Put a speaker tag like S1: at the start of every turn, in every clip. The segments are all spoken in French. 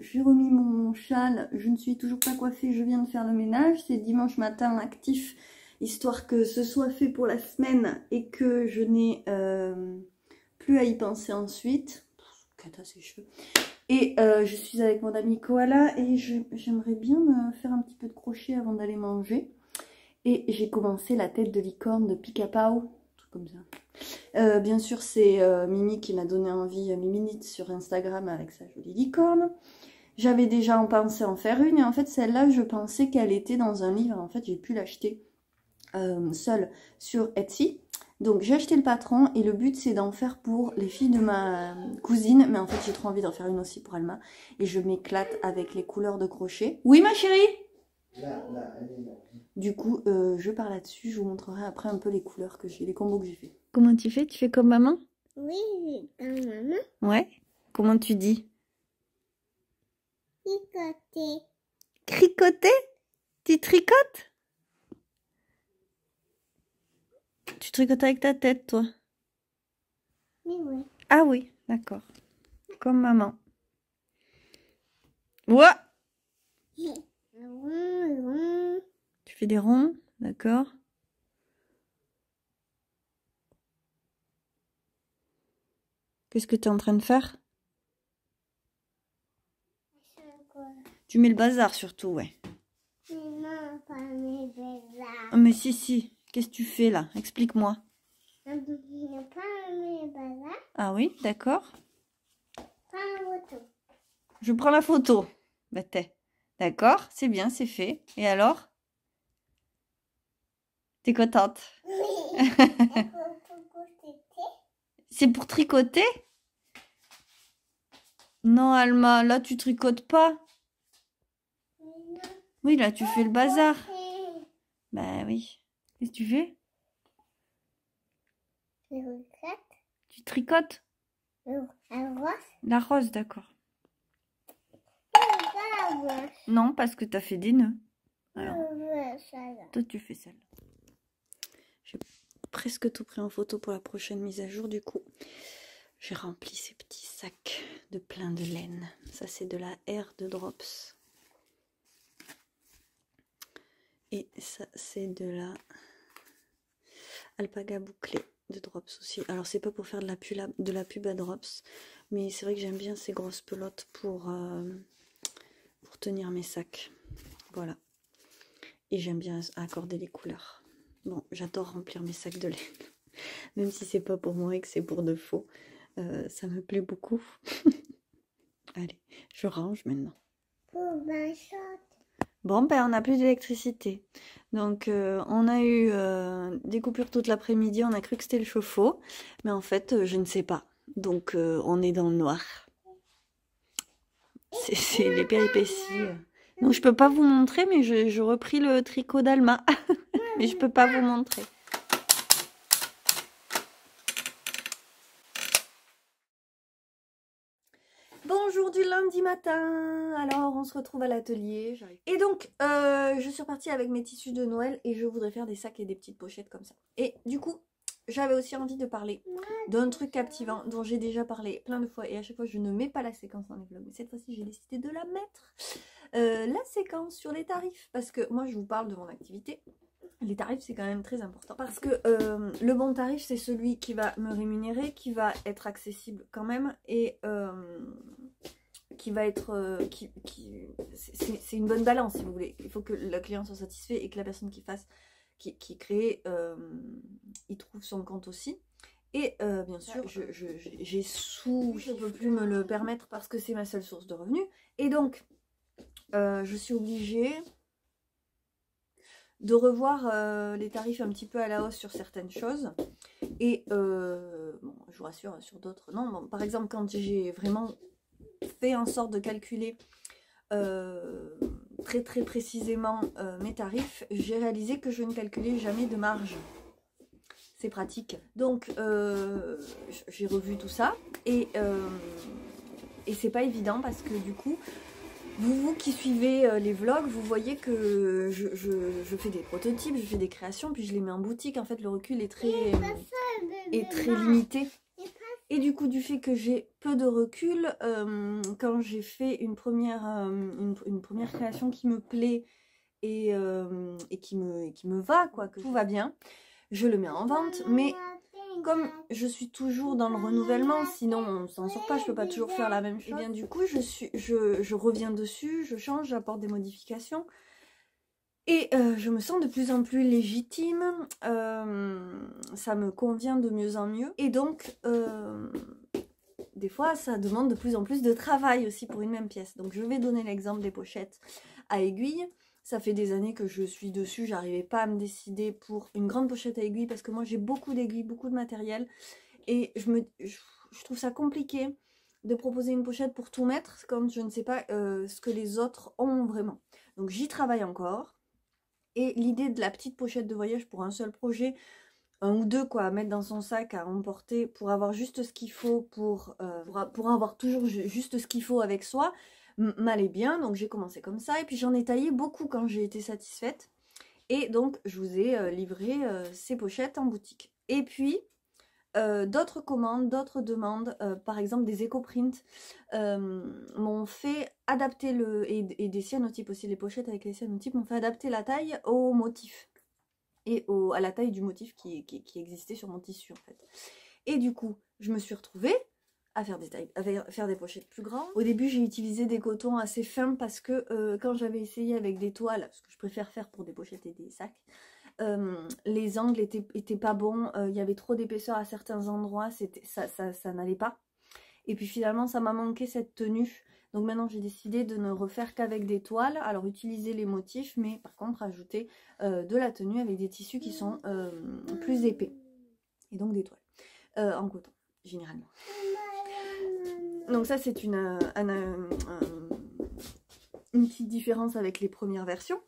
S1: J'ai remis mon châle, je ne suis toujours pas coiffée, je viens de faire le ménage, c'est dimanche matin actif, histoire que ce soit fait pour la semaine et que je n'ai plus à y penser ensuite. Cata ses cheveux. Et je suis avec mon ami Koala et j'aimerais bien me faire un petit peu de crochet avant d'aller manger. Et j'ai commencé la tête de licorne de Pica-Pau, truc comme ça. Bien sûr, c'est Mimi qui m'a donné envie, Miminite sur Instagram avec sa jolie licorne. J'avais déjà en pensé en faire une et en fait celle-là je pensais qu'elle était dans un livre. En fait j'ai pu l'acheter seule sur Etsy. Donc j'ai acheté le patron et le but c'est d'en faire pour les filles de ma cousine. Mais en fait j'ai trop envie d'en faire une aussi pour Alma. Et je m'éclate avec les couleurs de crochet. Oui ma chérie? Là, elle est là. Du coup je pars là-dessus. Je vous montrerai après un peu les couleurs que j'ai, les combos que j'ai fait. Comment tu fais? Tu fais comme maman?
S2: Oui, comme maman.
S1: Ouais. Comment tu dis?
S2: Tricoter.
S1: Tricoter? Tu tricotes? Tu tricotes avec ta tête, toi?
S2: Oui, oui.
S1: Ah oui, d'accord. Comme maman. Ouah! Tu fais des ronds, d'accord. Qu'est-ce que tu es en train de faire? Tu mets le bazar surtout, ouais.
S2: Non, pas mes bazar.
S1: Oh, mais si. Qu'est-ce que tu fais là? Explique-moi.
S2: Pas mes bazar.
S1: Ah oui, d'accord.
S2: Pas la photo.
S1: Je prends la photo. Bah t'es. D'accord, c'est bien, c'est fait. Et alors? T'es contente?
S2: Oui.
S1: C'est pour tricoter? Non, Alma, là tu tricotes pas. Oui, là tu fais le bazar. Bah oui. Qu'est-ce que tu fais? Tu tricotes?
S2: La rose.
S1: La rose, d'accord. Non, parce que t'as fait des nœuds. Alors, toi tu fais celle. J'ai presque tout pris en photo pour la prochaine mise à jour. Du coup, j'ai rempli ces petits sacs de plein de laine. Ça, c'est de la R de Drops. Et ça, c'est de la alpaga bouclée de Drops aussi. Alors, c'est pas pour faire de la pub à Drops, mais c'est vrai que j'aime bien ces grosses pelotes pour tenir mes sacs. Voilà. Et j'aime bien accorder les couleurs. Bon, j'adore remplir mes sacs de laine. Même si c'est pas pour moi et que c'est pour de faux. Ça me plaît beaucoup. Allez, je range maintenant. Bon, ben on n'a plus d'électricité. Donc on a eu des coupures toute l'après-midi. On a cru que c'était le chauffe-eau. Mais en fait, je ne sais pas. Donc on est dans le noir. C'est les péripéties. Donc je peux pas vous montrer, mais je repris le tricot d'Alma. Mais je peux pas vous montrer. Bonjour du lundi matin. Alors on se retrouve à l'atelier. Et donc je suis repartie avec mes tissus de Noël et je voudrais faire des sacs et des petites pochettes comme ça. Et du coup j'avais aussi envie de parler d'un truc captivant dont j'ai déjà parlé plein de fois et à chaque fois je ne mets pas la séquence dans les vlogs. Mais cette fois-ci j'ai décidé de la mettre. La séquence sur les tarifs, parce que moi je vous parle de mon activité. Les tarifs c'est quand même très important parce que le bon tarif c'est celui qui va me rémunérer, qui va être accessible quand même et qui va être c'est une bonne balance si vous voulez. Il faut que le client soit satisfait et que la personne qui crée il trouve son compte aussi. Et bien sûr j'ai sous, je ne peux plus me le permettre parce que c'est ma seule source de revenus et donc je suis obligée de revoir les tarifs un petit peu à la hausse sur certaines choses. Et bon, je vous rassure, sur d'autres, non. Bon, par exemple, quand j'ai vraiment fait en sorte de calculer très très précisément mes tarifs, j'ai réalisé que je ne calculais jamais de marge. C'est pratique. Donc j'ai revu tout ça et c'est pas évident parce que du coup, vous qui suivez les vlogs, vous voyez que je fais des prototypes, je fais des créations, puis je les mets en boutique. En fait, le recul est très limité. Et du coup, du fait que j'ai peu de recul, quand j'ai fait une première création qui me plaît et qui me va, quoi, que tout va bien, je le mets en vente. Mais comme je suis toujours dans le renouvellement, sinon on s'en sort pas, je peux pas toujours faire la même chose. Et bien du coup, je reviens dessus, je change, j'apporte des modifications. Et je me sens de plus en plus légitime, ça me convient de mieux en mieux. Et donc, des fois, ça demande de plus en plus de travail aussi pour une même pièce. Donc je vais donner l'exemple des pochettes à aiguille. Ça fait des années que je suis dessus, j'arrivais pas à me décider pour une grande pochette à aiguille parce que moi j'ai beaucoup d'aiguilles, beaucoup de matériel. Et je trouve ça compliqué de proposer une pochette pour tout mettre quand je ne sais pas ce que les autres ont vraiment. Donc j'y travaille encore. Et l'idée de la petite pochette de voyage pour un seul projet, un ou deux quoi, à mettre dans son sac, à emporter pour avoir juste ce qu'il faut, pour avoir toujours juste ce qu'il faut avec soi, m'allait bien. Donc j'ai commencé comme ça et puis j'en ai taillé beaucoup quand j'ai été satisfaite. Et donc je vous ai livré ces pochettes en boutique. Et puis d'autres commandes, d'autres demandes, par exemple des éco-prints, m'ont fait adapter et des cyanotypes aussi, les pochettes avec les cyanotypes m'ont fait adapter la taille au motif et à la taille du motif qui existait sur mon tissu en fait. Et du coup, je me suis retrouvée à faire des pochettes plus grandes. Au début, j'ai utilisé des cotons assez fins parce que quand j'avais essayé avec des toiles, ce que je préfère faire pour des pochettes et des sacs, les angles étaient pas bons, il y avait trop d'épaisseur à certains endroits, ça n'allait pas. Et puis finalement, ça m'a manqué cette tenue. Donc maintenant, j'ai décidé de ne refaire qu'avec des toiles. Alors utiliser les motifs, mais par contre ajouter de la tenue avec des tissus qui sont plus épais. Et donc des toiles en coton, généralement. Donc ça, c'est une petite différence avec les premières versions.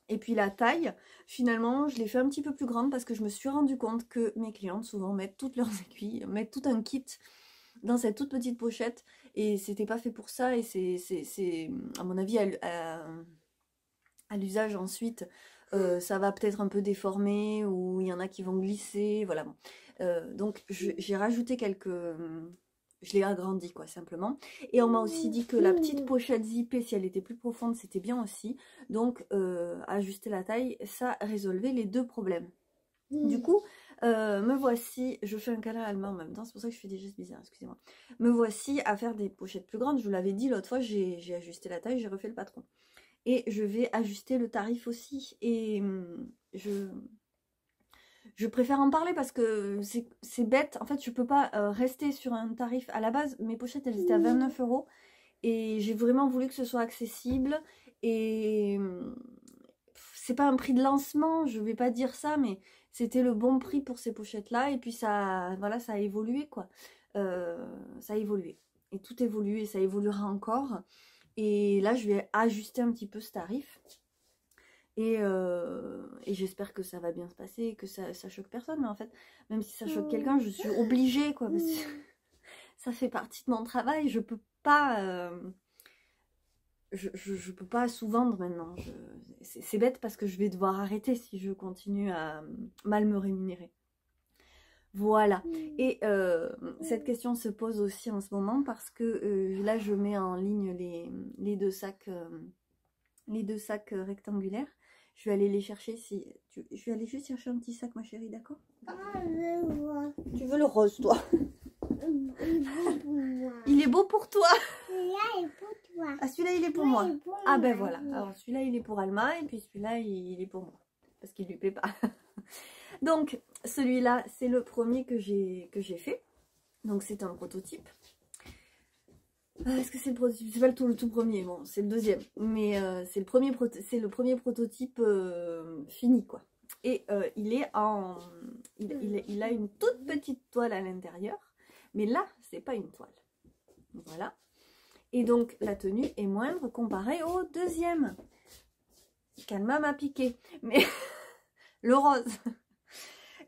S1: Et puis la taille, finalement, je l'ai fait un petit peu plus grande parce que je me suis rendu compte que mes clientes souvent mettent toutes leurs aiguilles, mettent tout un kit dans cette toute petite pochette et c'était pas fait pour ça et c'est à mon avis à l'usage ensuite ça va peut-être un peu déformer ou il y en a qui vont glisser, voilà. Donc j'ai rajouté je l'ai agrandi quoi simplement. Et on m'a aussi dit que la petite pochette zippée, si elle était plus profonde, c'était bien aussi. Donc ajuster la taille, ça résolvait les deux problèmes. Du coup, me voici, je fais un câlin allemand en même temps, c'est pour ça que je fais des gestes bizarres, excusez-moi. Me voici à faire des pochettes plus grandes, je vous l'avais dit l'autre fois, j'ai ajusté la taille, j'ai refait le patron. Et je vais ajuster le tarif aussi. Et je préfère en parler parce que c'est bête. En fait, je peux pas rester sur un tarif. À la base, mes pochettes, elles étaient à 29 €. Et j'ai vraiment voulu que ce soit accessible. Et c'est pas un prix de lancement, je vais pas dire ça, mais c'était le bon prix pour ces pochettes-là. Et puis ça, voilà, ça a évolué, quoi. Ça a évolué. Et tout évolue et ça évoluera encore. Et là, je vais ajuster un petit peu ce tarif. Et j'espère que ça va bien se passer, que ça choque personne. Mais en fait, même si ça choque quelqu'un, je suis obligée, quoi. Parce que ça fait partie de mon travail. Je peux pas... je peux pas sous-vendre maintenant. C'est bête parce que je vais devoir arrêter si je continue à mal me rémunérer. Voilà. Et cette question se pose aussi en ce moment parce que là, je mets en ligne les deux sacs rectangulaires. Je vais aller les chercher je vais aller juste chercher un petit sac, ma chérie, d'accord? Tu veux le rose, toi? Il est beau pour toi.
S2: Celui-là est pour toi.
S1: Ah, celui-là, il est pour moi. Ah ben voilà. Alors celui-là, il est pour Alma et puis celui-là, il est pour moi. Parce qu'il lui plaît pas. Donc, celui-là, c'est le premier que j'ai fait. Donc, c'est un prototype. Est-ce que c'est le prototype? C'est pas le tout premier, bon, c'est le deuxième. Mais c'est le premier prototype fini, quoi. Et il a une toute petite toile à l'intérieur. Mais là, c'est pas une toile. Voilà. Et donc la tenue est moindre comparée au deuxième. Calma m'a piqué. Mais le rose.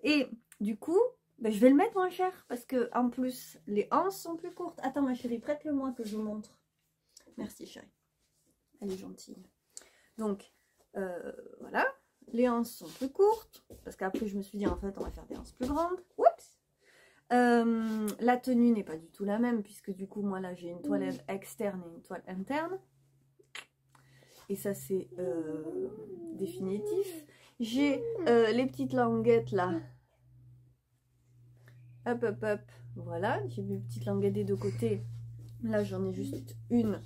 S1: Et du coup, ben, je vais le mettre moins cher. Parce que en plus, les hanches sont plus courtes. Attends ma chérie, prête-le-moi que je vous montre. Merci chérie. Elle est gentille. Donc, voilà. Les hanches sont plus courtes. Parce qu'après, je me suis dit, en fait, on va faire des hanches plus grandes. Oups! La tenue n'est pas du tout la même. Puisque du coup, moi, là, j'ai une toile externe et une toile interne. Et ça, c'est définitif. J'ai les petites languettes, là. Hop, hop, hop. Voilà. J'ai mes petites languettes des deux côtés. Là, j'en ai juste une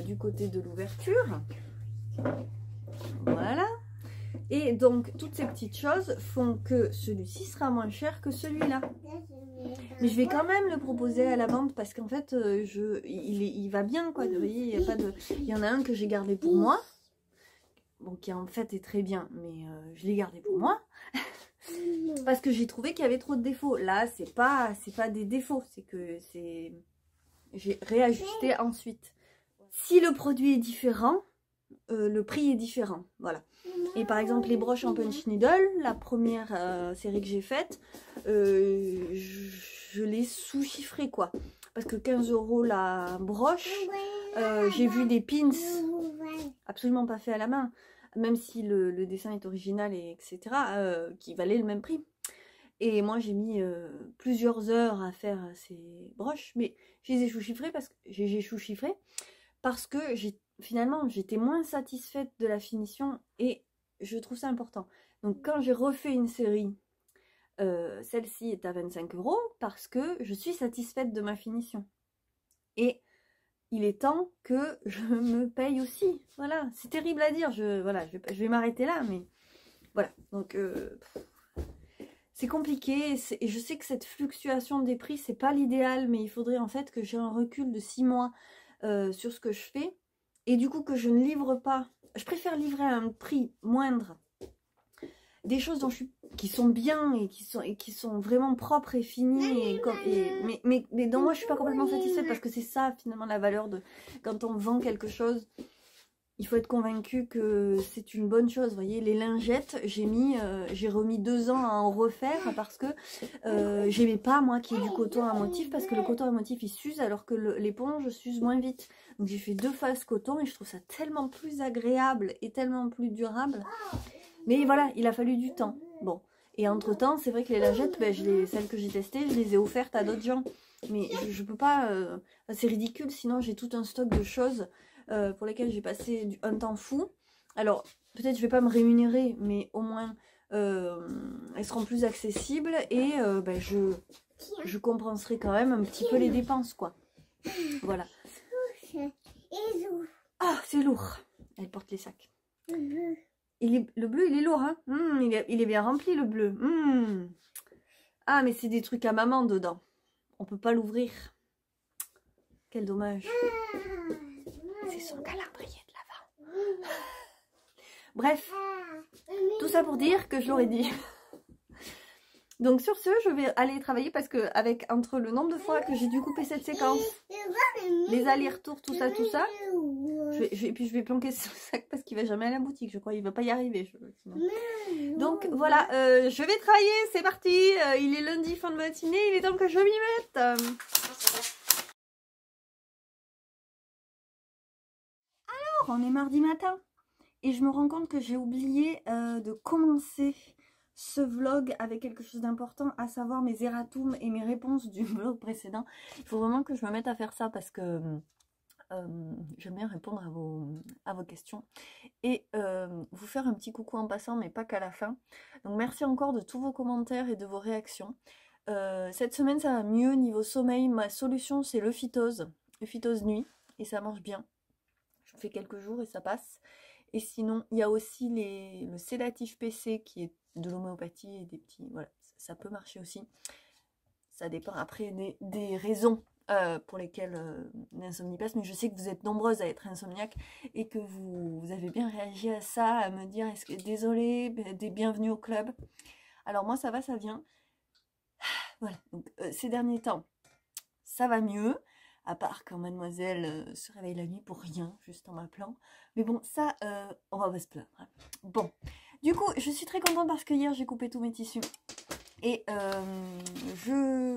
S1: du côté de l'ouverture. Voilà. Et donc, toutes ces petites choses font que celui-ci sera moins cher que celui-là. Mais je vais quand même le proposer à la vente parce qu'en fait, il va bien, quoi. Vous voyez, il y en a un que j'ai gardé pour moi. Bon, qui en fait est très bien, mais je l'ai gardé pour moi. Parce que j'ai trouvé qu'il y avait trop de défauts. Là, c'est pas des défauts, c'est que j'ai réajusté ensuite. Si le produit est différent, le prix est différent, voilà. Et par exemple les broches en punch needle, la première série que j'ai faite, je l'ai sous-chiffré quoi. Parce que 15 € la broche, j'ai vu des pins absolument pas faits à la main, même si le dessin est original et etc. Qui valaient le même prix. Et moi j'ai mis plusieurs heures à faire ces broches, mais je les ai sous-chiffrées parce que finalement j'étais moins satisfaite de la finition et je trouve ça important. Donc quand j'ai refait une série, celle-ci est à 25 € parce que je suis satisfaite de ma finition. Et il est temps que je me paye aussi. Voilà, c'est terrible à dire, je vais m'arrêter là, mais voilà. Donc c'est compliqué et je sais que cette fluctuation des prix, c'est pas l'idéal, mais il faudrait en fait que j'ai un recul de 6 mois sur ce que je fais. Et du coup que je ne livre pas, je préfère livrer à un prix moindre des choses qui sont bien et qui sont vraiment propres et finies mais dont moi je suis pas complètement satisfaite parce que c'est ça finalement la valeur de quand on vend quelque chose. Il faut être convaincu que c'est une bonne chose. Vous voyez, les lingettes, j'ai remis 2 ans à en refaire parce que j'aimais pas moi qu'il y ait du coton à motif parce que le coton à motif il s'use alors que l'éponge s'use moins vite. Donc j'ai fait 2 faces coton et je trouve ça tellement plus agréable et tellement plus durable. Mais voilà, il a fallu du temps. Bon, et entre temps, c'est vrai que les lingettes, ben, celles que j'ai testées, je les ai offertes à d'autres gens. Mais je peux pas, c'est ridicule, sinon j'ai tout un stock de choses pour lesquelles j'ai passé un temps fou. Alors, peut-être je vais pas me rémunérer, mais au moins elles seront plus accessibles et ben, je compenserai quand même un petit peu les dépenses, quoi. Voilà. Ah, c'est lourd. Elle porte les sacs. Le bleu, il est lourd, hein. Il est bien rempli, le bleu. Ah, mais c'est des trucs à maman dedans. On peut pas l'ouvrir. Quel dommage. C'est son calendrier de l'Avent. Bref, tout ça pour dire que je l'aurais dit. Donc sur ce, je vais aller travailler parce que entre le nombre de fois que j'ai dû couper cette séquence, les allers-retours, tout ça, puis je vais planquer ce sac parce qu'il va jamais à la boutique, je crois, il va pas y arriver. Donc voilà, je vais travailler, c'est parti, il est lundi fin de matinée, il est temps que je m'y mette. Alors, on est mardi matin et je me rends compte que j'ai oublié de commencer ce vlog avec quelque chose d'important, à savoir mes erratums et mes réponses du vlog précédent. Il faut vraiment que je me mette à faire ça parce que j'aime bien répondre à vos questions et vous faire un petit coucou en passant, mais pas qu'à la fin. Donc merci encore de tous vos commentaires et de vos réactions. Cette semaine ça va mieux niveau sommeil. Ma solution c'est le phytose nuit et ça marche bien. Je fais quelques jours et ça passe. Et sinon il y a aussi le sédatif PC qui est de l'homéopathie et des petits, voilà, ça peut marcher aussi. Ça dépend après des raisons pour lesquelles l'insomnie passe, mais je sais que vous êtes nombreuses à être insomniaques et que vous avez bien réagi à ça, à me dire désolée, bienvenue au club. Alors moi ça va, ça vient. Voilà, donc ces derniers temps ça va mieux. à part quand mademoiselle se réveille la nuit pour rien, juste en m'appelant. Mais bon, ça, on va pas se plaindre. Bon, du coup, je suis très contente parce que hier, j'ai coupé tous mes tissus. Et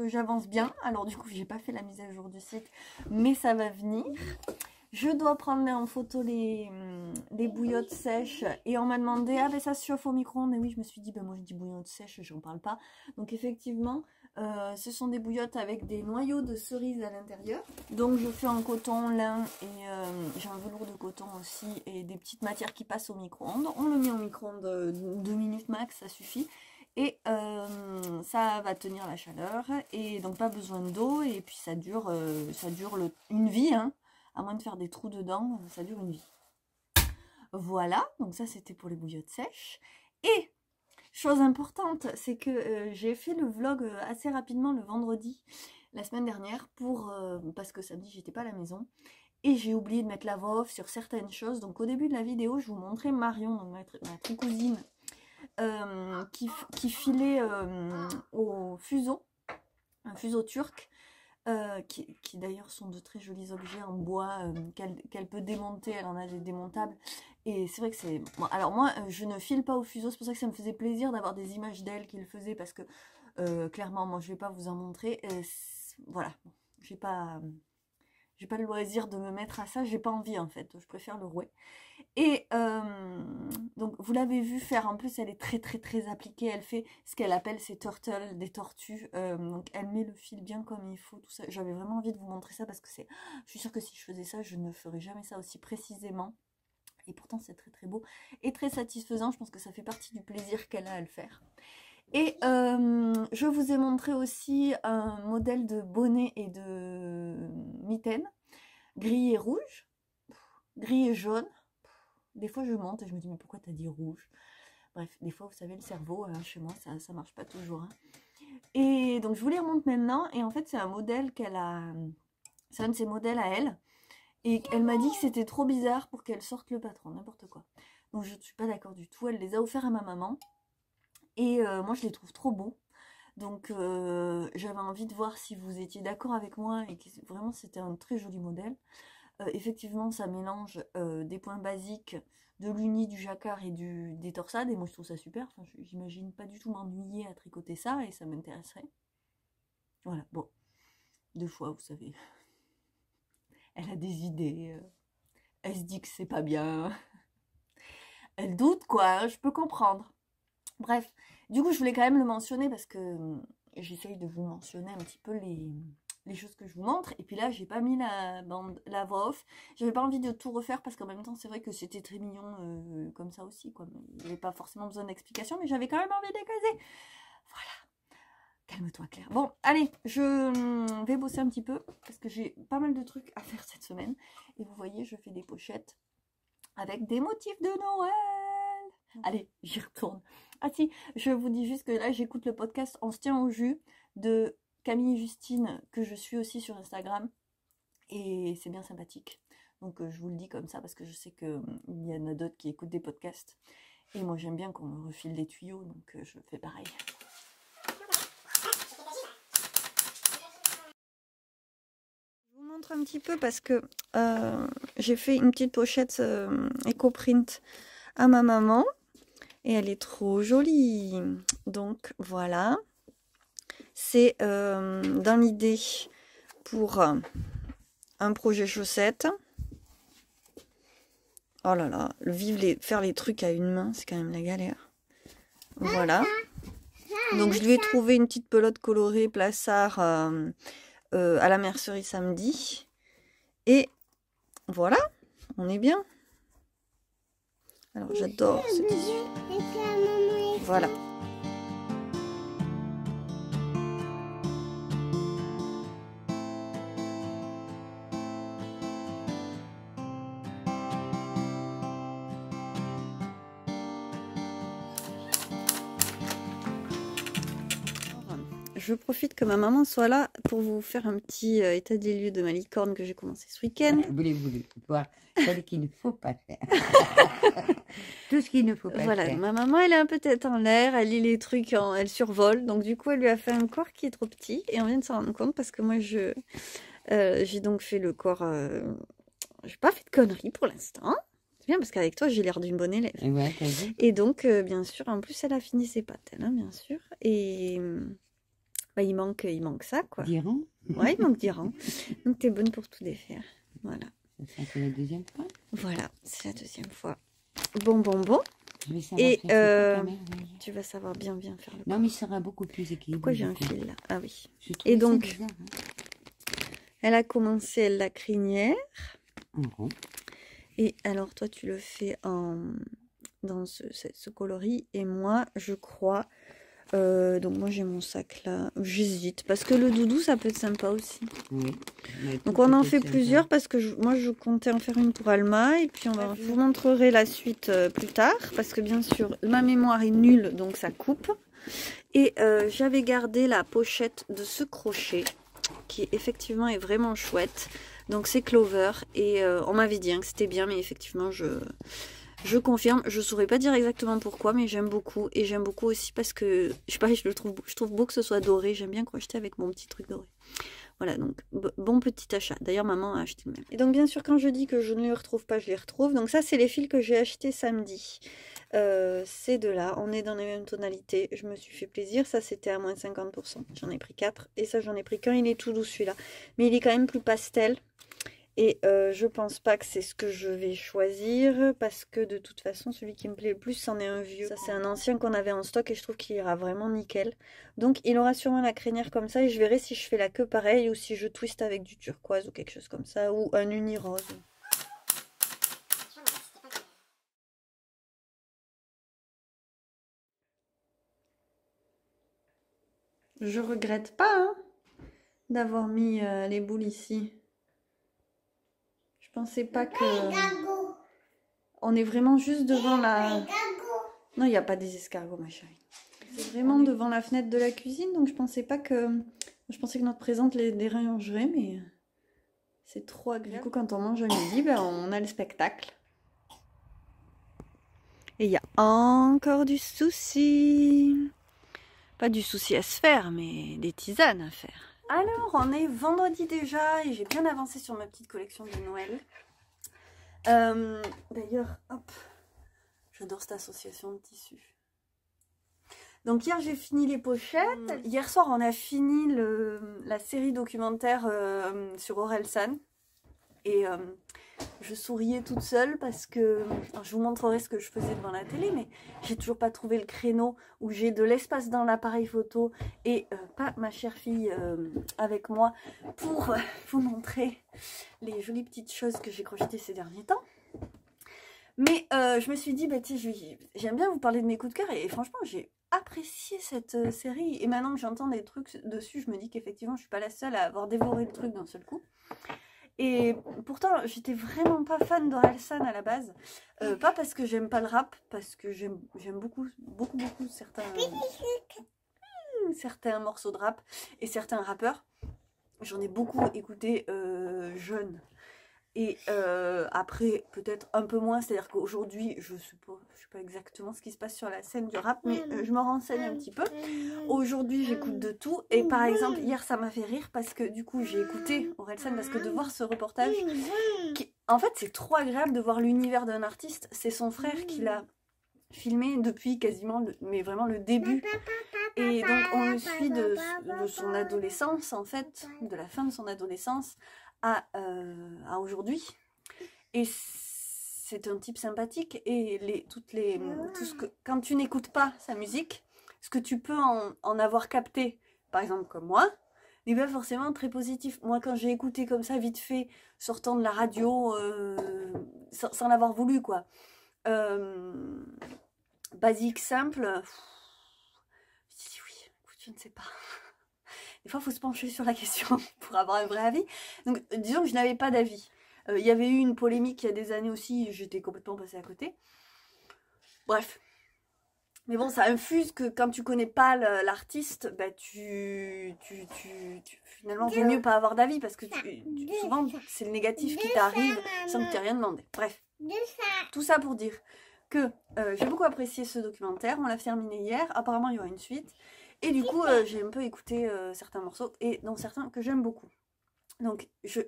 S1: j'avance bien. Alors du coup, j'ai pas fait la mise à jour du site, mais ça va venir. Je dois prendre en photo les bouillottes sèches. Et on m'a demandé, ah ben ça se chauffe au micro-ondes. Et oui, je me suis dit, ben moi je dis bouillottes sèches, j'en parle pas. Donc effectivement, ce sont des bouillottes avec des noyaux de cerises à l'intérieur. Donc je fais en coton, lin et j'ai un velours de coton aussi. Et des petites matières qui passent au micro-ondes. On le met au micro-ondes 2 minutes max, ça suffit. Et ça va tenir la chaleur. Et donc pas besoin d'eau. Et puis ça dure une vie, hein. À moins de faire des trous dedans, ça dure une vie. Voilà, donc ça c'était pour les bouillottes sèches. Et, chose importante, c'est que j'ai fait le vlog assez rapidement le vendredi, la semaine dernière, parce que samedi j'étais pas à la maison. Et j'ai oublié de mettre la voix off sur certaines choses. Donc au début de la vidéo, je vous montrais Marion, donc ma cousine, qui filait au fuseau, un fuseau turc. Qui d'ailleurs sont de très jolis objets en bois qu'elle peut démonter, elle en a des démontables et c'est vrai que c'est... Bon, alors moi je ne file pas au fuseau, c'est pour ça que ça me faisait plaisir d'avoir des images d'elle qui le faisait parce que clairement moi je vais pas vous en montrer, voilà, j'ai pas le loisir de me mettre à ça, j'ai pas envie en fait, je préfère le rouet. Et donc vous l'avez vu faire, en plus elle est très appliquée, elle fait ce qu'elle appelle ses turtles, des tortues, donc elle met le fil bien comme il faut, tout ça. J'avais vraiment envie de vous montrer ça parce que je suis sûre que si je faisais ça, je ne ferais jamais ça aussi précisément. Et pourtant c'est très beau et très satisfaisant, je pense que ça fait partie du plaisir qu'elle a à le faire. Et je vous ai montré aussi un modèle de bonnet et de mitaine, gris et rouge, gris et jaune. Des fois je monte et je me dis mais pourquoi t'as dit rouge? Bref, des fois vous savez le cerveau, chez moi ça marche pas toujours. Hein. Et donc je vous les remonte maintenant et en fait c'est un modèle qu'elle a, c'est un de ses modèles à elle. Et elle m'a dit que c'était trop bizarre pour qu'elle sorte le patron, n'importe quoi. Donc je ne suis pas d'accord du tout, elle les a offerts à ma maman. Et moi je les trouve trop beaux. Donc j'avais envie de voir si vous étiez d'accord avec moi et que vraiment c'était un très joli modèle. Effectivement ça mélange des points basiques, de l'uni, du jacquard et des torsades. Et moi je trouve ça super. Enfin, j'imagine pas du tout m'ennuyer à tricoter ça et ça m'intéresserait. Voilà, bon. Deux fois vous savez. Elle a des idées. Elle se dit que c'est pas bien. Elle doute quoi, hein, je peux comprendre. Bref, du coup je voulais quand même le mentionner parce que j'essaye de vous mentionner un petit peu les choses que je vous montre. Et puis là j'ai pas mis la voix off. J'avais pas envie de tout refaire parce qu'en même temps c'est vrai que c'était très mignon comme ça aussi, quoi. Il n'y avait pas forcément besoin d'explication, mais j'avais quand même envie de les caser. Voilà, calme-toi Claire. Bon allez, je vais bosser un petit peu parce que j'ai pas mal de trucs à faire cette semaine. Et vous voyez je fais des pochettes avec des motifs de Noël. Allez, j'y retourne. Ah si, je vous dis juste que là, j'écoute le podcast On se tient au jus de Camille et Justine, que je suis aussi sur Instagram. Et c'est bien sympathique. Donc je vous le dis comme ça, parce que je sais qu'il y en a d'autres qui écoutent des podcasts. Et moi, j'aime bien qu'on me refile des tuyaux, donc je fais pareil. Je vous montre un petit peu parce que j'ai fait une petite pochette éco-print à ma maman. Et elle est trop jolie. Donc voilà. C'est dans l'idée pour un projet chaussette. Oh là là, faire les trucs à une main, c'est quand même la galère. Voilà. Donc je lui ai trouvé une petite pelote colorée Plassard à la mercerie samedi. Et voilà, on est bien. Alors j'adore ce tissu. Voilà. Je profite que ma maman soit là pour vous faire un petit état des lieux de ma licorne que j'ai commencé ce week-end.
S2: Voulez-vous voir ce qu'il ne faut pas faire. Tout ce qu'il ne faut pas faire.
S1: Voilà, ma maman elle est un peu tête en l'air, elle lit les trucs, elle survole. Donc du coup elle lui a fait un corps qui est trop petit. Et on vient de s'en rendre compte parce que moi J'ai donc fait le corps. J'ai pas fait de conneries pour l'instant. C'est bien parce qu'avec toi, j'ai l'air d'une bonne élève.
S2: Ouais, t'as vu?
S1: Et donc, bien sûr, en plus, elle a fini ses pâtes, elle, hein, bien sûr. Et bah, il manque ça, quoi.
S2: Diront?
S1: Ouais, il manque d'Iran. Donc, t'es bonne pour tout défaire. Voilà.
S2: Ça, c'est la deuxième fois.
S1: Voilà, c'est la deuxième fois. Bon.
S2: Je vais savoir
S1: Et
S2: faire cette merveille.
S1: tu vas savoir bien faire le
S2: Non, mais il sera beaucoup plus équilibré.
S1: Pourquoi j'ai un fil là? Ah oui.
S2: Je trouve
S1: Et
S2: ça
S1: donc,
S2: bizarre, hein.
S1: elle a commencé la crinière.
S2: En rond.
S1: Et alors, toi, tu le fais dans ce coloris. Et moi, je crois... donc, moi, j'ai mon sac là. J'hésite. Parce que le doudou, ça peut être sympa aussi.
S2: Oui.
S1: Donc, on en fait plusieurs parce que moi, je comptais en faire une pour Alma. Et puis, je vous montrerai la suite plus tard. Parce que, bien sûr, ma mémoire est nulle. Donc, ça coupe. Et j'avais gardé la pochette de ce crochet. Qui, effectivement, est vraiment chouette. Donc c'est Clover et on m'avait dit hein, que c'était bien, mais effectivement je confirme. Je saurais pas dire exactement pourquoi, mais j'aime beaucoup. Et j'aime beaucoup aussi parce que, je sais pas, je trouve beau que ce soit doré. J'aime bien crocheter avec mon petit truc doré. Voilà, donc bon petit achat. D'ailleurs, maman a acheté le même. Et donc bien sûr, quand je dis que je ne les retrouve pas, je les retrouve. Donc ça, c'est les fils que j'ai achetés samedi. Ces deux-là, on est dans les mêmes tonalités. Je me suis fait plaisir. Ça, c'était à moins 50%. J'en ai pris 4. Et ça, j'en ai pris qu'un. Il est tout doux, celui-là. Mais il est quand même plus pastel. Et je pense pas que c'est ce que je vais choisir parce que de toute façon celui qui me plaît le plus c'en est un vieux. Ça c'est un ancien qu'on avait en stock et je trouve qu'il ira vraiment nickel. Donc il aura sûrement la crinière comme ça et je verrai si je fais la queue pareil ou si je twiste avec du turquoise ou quelque chose comme ça ou un uni rose. Je regrette pas hein, d'avoir mis les boules ici. Je pensais pas que... On est vraiment juste devant la... Non, il n'y a pas des escargots, ma chérie. C'est vraiment devant la fenêtre de la cuisine, donc je pensais pas que... Je pensais que notre présente les dérangerait, mais c'est trop agréable. Du coup, quand on mange à midi, ben, on a le spectacle. Et il y a encore du souci. Pas du souci à se faire, mais des tisanes à faire. Alors, on est vendredi déjà et j'ai bien avancé sur ma petite collection de Noël. D'ailleurs, hop, j'adore cette association de tissus. Donc hier j'ai fini les pochettes. Hier soir on a fini la série documentaire sur Orelsan. Et je souriais toute seule parce que... Alors, je vous montrerai ce que je faisais devant la télé, mais j'ai toujours pas trouvé le créneau où j'ai de l'espace dans l'appareil photo et pas ma chère fille avec moi pour vous montrer les jolies petites choses que j'ai crochetées ces derniers temps. Mais je me suis dit, bah, j'aime bien vous parler de mes coups de cœur et franchement j'ai apprécié cette série. Et maintenant que j'entends des trucs dessus, je me dis qu'effectivement je suis pas la seule à avoir dévoré le truc d'un seul coup. Et pourtant, j'étais vraiment pas fan d'Orelsan à la base. Pas parce que j'aime pas le rap, parce que j'aime beaucoup certains morceaux de rap et certains rappeurs. J'en ai beaucoup écouté jeune. Et après, peut-être un peu moins, c'est-à-dire qu'aujourd'hui, je sais pas exactement ce qui se passe sur la scène du rap, mais je me renseigne un petit peu. Aujourd'hui, j'écoute de tout. Et par exemple, hier, ça m'a fait rire parce que du coup, j'ai écouté Orelsan parce que de voir ce reportage, en fait, c'est trop agréable de voir l'univers d'un artiste. C'est son frère qui l'a filmé depuis quasiment, mais vraiment le début. Et donc, on le suit de son adolescence, en fait, de la fin de son adolescence à aujourd'hui. Et c'est un type sympathique et quand tu n'écoutes pas sa musique, ce que tu peux en avoir capté, par exemple comme moi, n'est pas forcément très positif. Moi, quand j'ai écouté comme ça, vite fait, sortant de la radio, sans l'avoir voulu, quoi. Basique, simple, je dis oui, écoute, je ne sais pas. Des fois, il faut se pencher sur la question pour avoir un vrai avis. Donc, disons que je n'avais pas d'avis. Il y avait eu une polémique il y a des années aussi, j'étais complètement passée à côté. Bref. Mais bon, ça infuse que quand tu connais pas l'artiste, bah finalement, vaut mieux pas avoir d'avis parce que souvent, c'est le négatif qui t'arrive sans que tu aies rien demandé. Bref. Tout ça pour dire que j'ai beaucoup apprécié ce documentaire. On l'a terminé hier. Apparemment, il y aura une suite. Et du coup, j'ai un peu écouté certains morceaux et dont certains que j'aime beaucoup. Donc, je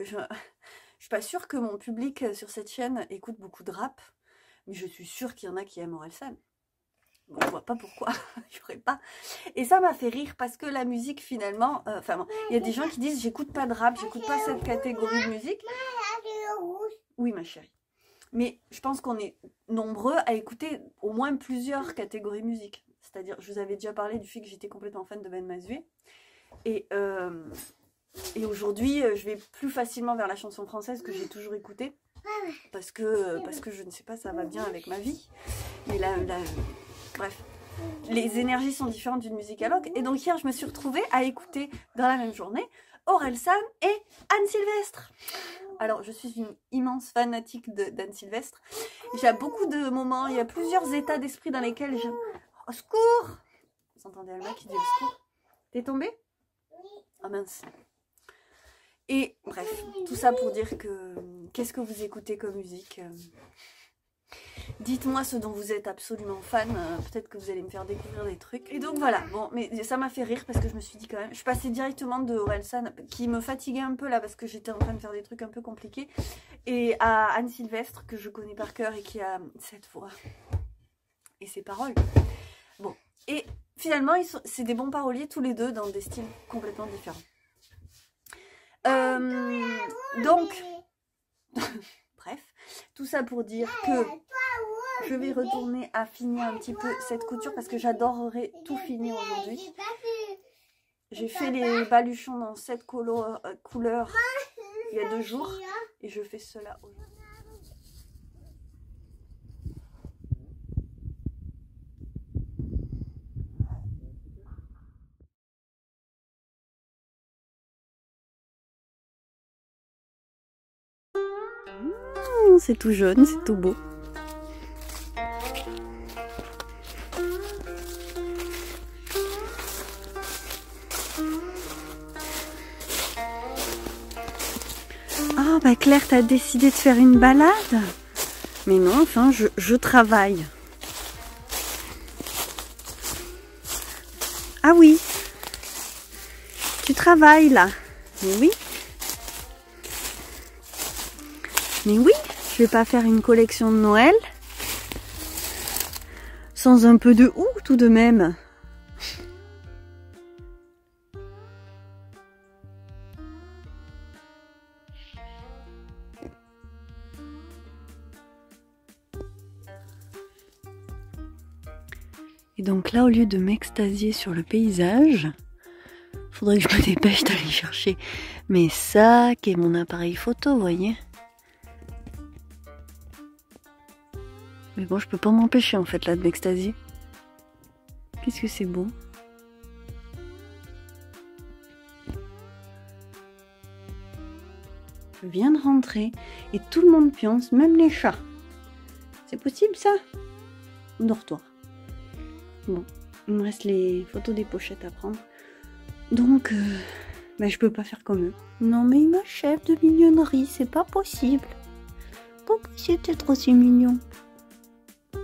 S1: suis pas sûre que mon public sur cette chaîne écoute beaucoup de rap, mais je suis sûre qu'il y en a qui aiment Orelsan. Bon, je vois pas pourquoi, je ferais pas. Et ça m'a fait rire parce que la musique finalement, enfin, il y a des gens qui disent j'écoute pas de rap, j'écoute pas cette catégorie de musique. Oui, ma chérie. Mais je pense qu'on est nombreux à écouter au moins plusieurs catégories de musique. C'est-à-dire, je vous avais déjà parlé du fait que j'étais complètement fan de Ben Mazué. Et aujourd'hui, je vais plus facilement vers la chanson française que j'ai toujours écoutée. Parce que je ne sais pas, ça va bien avec ma vie. Mais bref, les énergies sont différentes d'une musique à l'autre. Et donc hier, je me suis retrouvée à écouter dans la même journée Orelsan et Anne Sylvestre. Alors, je suis une immense fanatique d'Anne Sylvestre. J'ai beaucoup de moments, il y a plusieurs états d'esprit dans lesquels je... Au secours! Vous entendez Alma qui dit au secours? T'es tombée? Oui. Oh mince. Et bref, tout ça pour dire que... Qu'est-ce que vous écoutez comme musique? Dites-moi ce dont vous êtes absolument fan, peut-être que vous allez me faire découvrir des trucs. Et donc voilà, bon, mais ça m'a fait rire parce que je me suis dit quand même, je passais directement de Orelsan, qui me fatiguait un peu là parce que j'étais en train de faire des trucs un peu compliqués, et à Anne Sylvestre, que je connais par cœur et qui a cette voix et ses paroles. Bon, et finalement, c'est des bons paroliers tous les deux dans des styles complètement différents. Donc, bref, tout ça pour dire que je vais retourner à finir un petit peu cette couture parce que j'adorerais tout finir aujourd'hui. J'ai fait les baluchons dans cette couleur il y a 2 jours et je fais cela aujourd'hui. C'est tout jaune, c'est tout beau. Oh bah Claire, t'as décidé de faire une balade? Mais non, enfin, je travaille. Ah oui, tu travailles là. Mais oui. Mais oui, je vais pas faire une collection de Noël sans un peu de houx tout de même. Et donc là, au lieu de m'extasier sur le paysage, faudrait que je me dépêche d'aller chercher mes sacs et mon appareil photo, vous voyez. Mais bon, je peux pas m'empêcher en fait là de m'extasier. Qu'est-ce que c'est beau. Je viens de rentrer et tout le monde pionce, même les chats. C'est possible ça? Au dortoir. Bon, il me reste les photos des pochettes à prendre. Donc, bah, je peux pas faire comme eux. Non mais il m'achève de mignonnerie, c'est pas possible. Pas possible d'être aussi mignon. On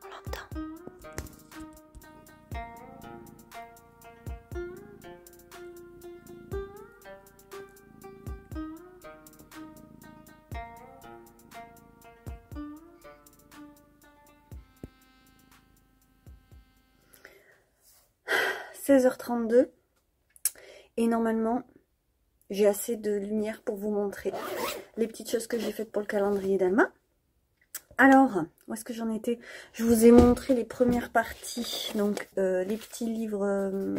S1: l'entend. « 16h32 et normalement j'ai assez de lumière pour vous montrer les petites choses que j'ai faites pour le calendrier d'Alma. Alors, où est-ce que j'en étais? Je vous ai montré les premières parties, donc les petits livres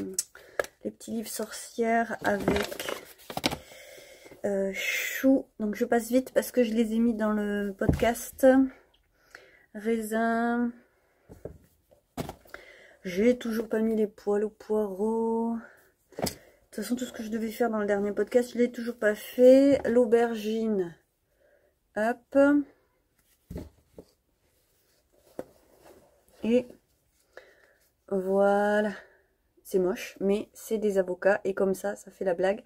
S1: sorcières avec chou. Donc je passe vite parce que je les ai mis dans le podcast. Raisin. J'ai toujours pas mis les poils aux poireaux. De toute façon, tout ce que je devais faire dans le dernier podcast, je l'ai toujours pas fait. L'aubergine. Hop. Et voilà. C'est moche, mais c'est des avocats. Et comme ça fait la blague.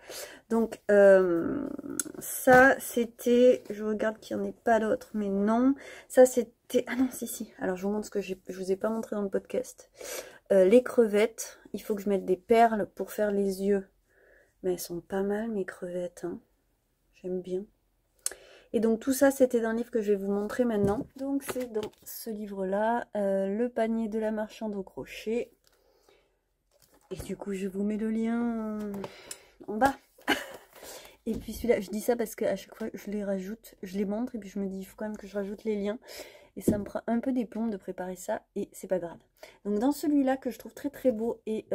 S1: Donc, ça, c'était... Je regarde qu'il n'y en ait pas d'autres, mais non. Ça, c'était... Ah non, si. Alors, je vous montre ce que je vous ai pas montré dans le podcast. Les crevettes. Il faut que je mette des perles pour faire les yeux Mais elles sont pas mal mes crevettes, hein. J'aime bien. Et donc tout ça, c'était dans le livre que je vais vous montrer maintenant. Donc c'est dans ce livre-là, le panier de la marchande au crochet. Et du coup, je vous mets le lien en bas. Et puis celui-là, je dis ça parce qu'à chaque fois, je les rajoute, je les montre, et puis je me dis, il faut quand même que je rajoute les liens. Et ça me prend un peu des plombs de préparer ça, et c'est pas grave. Donc dans celui-là, que je trouve très très beau, et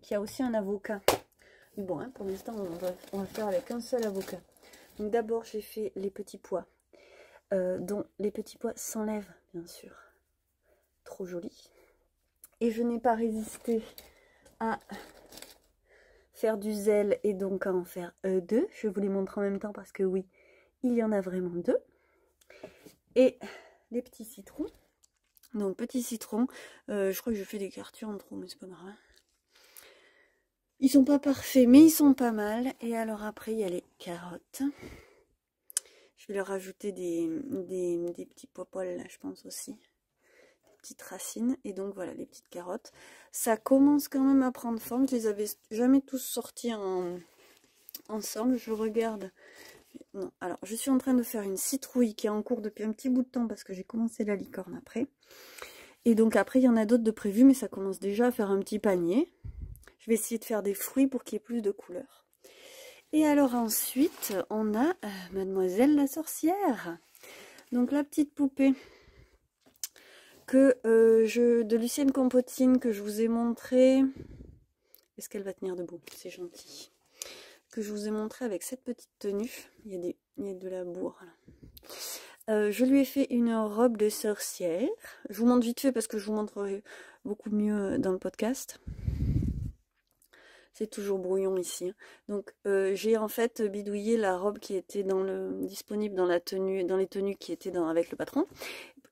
S1: qui a aussi un avocat. Bon, hein, pour l'instant, on va faire avec un seul avocat. Donc d'abord, j'ai fait les petits pois, dont les petits pois s'enlèvent, bien sûr. Trop joli. Et je n'ai pas résisté à faire du zèle et donc à en faire deux. Je vous les montre en même temps parce que oui, il y en a vraiment deux. Et les petits citrons. Donc petits citrons, je crois que je fais des quartiers en trop, mais c'est pas grave. Ils sont pas parfaits, mais ils sont pas mal. Et alors après, il y a les carottes. Je vais leur rajouter des petits pois-poils là, je pense aussi. Petites racines. Et donc voilà, les petites carottes. Ça commence quand même à prendre forme. Je les avais jamais tous sortis ensemble. Je regarde. Non, alors je suis en train de faire une citrouille qui est en cours depuis un petit bout de temps parce que j'ai commencé la licorne après. Et donc après, il y en a d'autres de prévus, mais ça commence déjà à faire un petit panier. Je vais essayer de faire des fruits pour qu'il y ait plus de couleurs. Et alors ensuite, on a Mademoiselle la sorcière. Donc la petite poupée que de Lucienne Compotine que je vous ai montré. Est-ce qu'elle va tenir debout? C'est gentil. Que je vous ai montré avec cette petite tenue. Il y a de la bourre là. Je lui ai fait une robe de sorcière. Je vous montre vite fait parce que je vous montrerai beaucoup mieux dans le podcast. C'est toujours brouillon ici. Donc j'ai en fait bidouillé la robe qui était disponible dans la tenue, dans les tenues qui étaient avec le patron.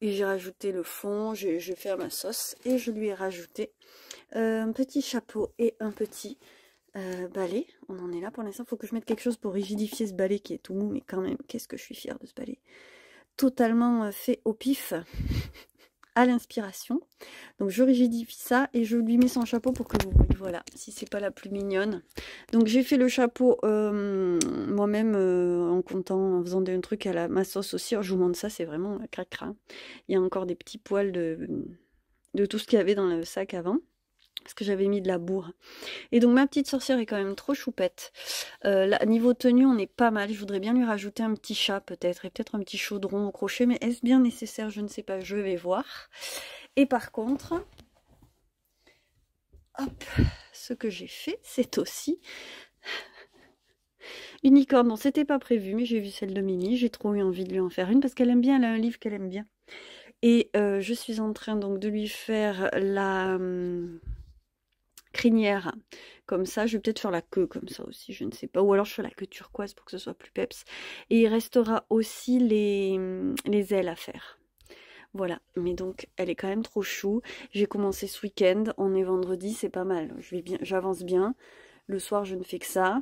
S1: Et j'ai rajouté le fond, j'ai fait à ma sauce et je lui ai rajouté un petit chapeau et un petit balai. On en est là pour l'instant. Il faut que je mette quelque chose pour rigidifier ce balai qui est tout mou, mais quand même, qu'est-ce que je suis fière de ce balai. Totalement fait au pif. À l'inspiration. Donc je rigidifie ça et je lui mets son chapeau pour que vous voyez, voilà, si c'est pas la plus mignonne. Donc j'ai fait le chapeau moi-même en comptant, en faisant un truc à ma sauce aussi. Alors, je vous montre ça, c'est vraiment cracra. Il y a encore des petits poils de tout ce qu'il y avait dans le sac avant. Parce que j'avais mis de la bourre. Et donc ma petite sorcière est quand même trop choupette. Là, niveau tenue, on est pas mal. Je voudrais bien lui rajouter un petit chat peut-être. Et peut-être un petit chaudron au crochet. Mais est-ce bien nécessaire? Je ne sais pas. Je vais voir. Et par contre, hop, ce que j'ai fait, c'est aussi une licorne. Bon, c'était pas prévu, mais j'ai vu celle de Mimi. J'ai trop eu envie de lui en faire une parce qu'elle aime bien. Elle a un livre qu'elle aime bien. Et je suis en train donc de lui faire la... crinière comme ça, je vais peut-être faire la queue comme ça aussi, je ne sais pas, ou alors je fais la queue turquoise pour que ce soit plus peps, et il restera aussi les ailes à faire, voilà. Mais donc elle est quand même trop chou. J'ai commencé ce week-end, on est vendredi, c'est pas mal, j'avance bien, le soir je ne fais que ça.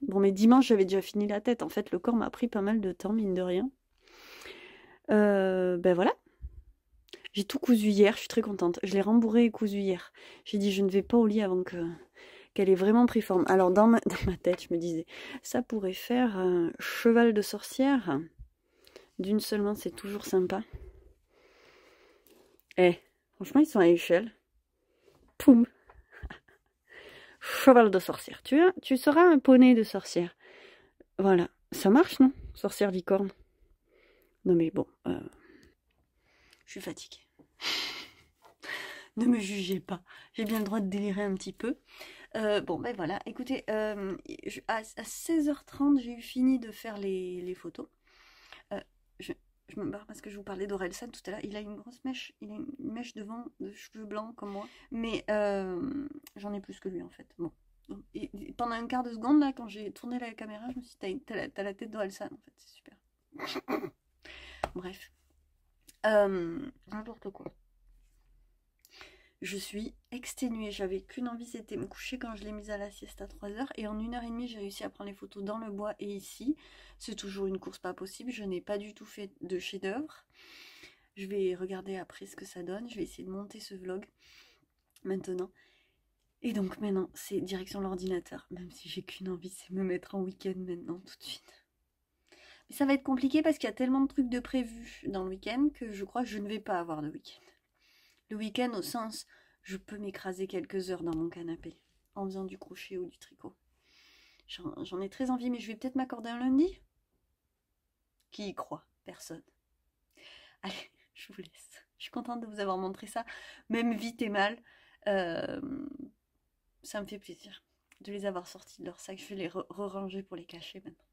S1: Bon, mais dimanche j'avais déjà fini la tête, en fait le corps m'a pris pas mal de temps, mine de rien. Ben voilà. J'ai tout cousu hier, je suis très contente. Je l'ai rembourré et cousu hier. J'ai dit je ne vais pas au lit avant qu'elle ait vraiment pris forme. Alors dans ma tête, je me disais, ça pourrait faire un cheval de sorcière. D'une seule main, c'est toujours sympa. Eh, franchement, ils sont à l'échelle. Poum. Cheval de sorcière. Tu seras un poney de sorcière. Voilà. Ça marche, non? Sorcière licorne. Non mais bon, je suis fatiguée. Ne me jugez pas, j'ai bien le droit de délirer un petit peu. Bon, ben voilà, écoutez, à 16h30, j'ai eu fini de faire les photos. Je me barre parce que je vous parlais d'Orelsan tout à l'heure. Il a une grosse mèche, il a une mèche devant de cheveux blancs comme moi. Mais j'en ai plus que lui en fait. Bon. Et pendant un quart de seconde, là, quand j'ai tourné la caméra, je me suis dit, t'as la tête d'Orelsan en fait, c'est super. Bref. N'importe quoi. Je suis exténuée, j'avais qu'une envie, c'était me coucher quand je l'ai mise à la sieste à 3h. Et en 1h30, j'ai réussi à prendre les photos dans le bois et ici. C'est toujours une course pas possible, je n'ai pas du tout fait de chef-d'œuvre. Je vais regarder après ce que ça donne, je vais essayer de monter ce vlog maintenant. Et donc maintenant, c'est direction l'ordinateur. Même si j'ai qu'une envie, c'est me mettre en week-end maintenant, tout de suite. Mais ça va être compliqué parce qu'il y a tellement de trucs de prévus dans le week-end que je crois que je ne vais pas avoir de week-end. Le week-end au sens, je peux m'écraser quelques heures dans mon canapé en faisant du crochet ou du tricot. J'en ai très envie, mais je vais peut-être m'accorder un lundi. Qui y croit? Personne. Allez, je vous laisse. Je suis contente de vous avoir montré ça, même vite et mal. Ça me fait plaisir de les avoir sortis de leur sac. Je vais les ranger pour les cacher maintenant.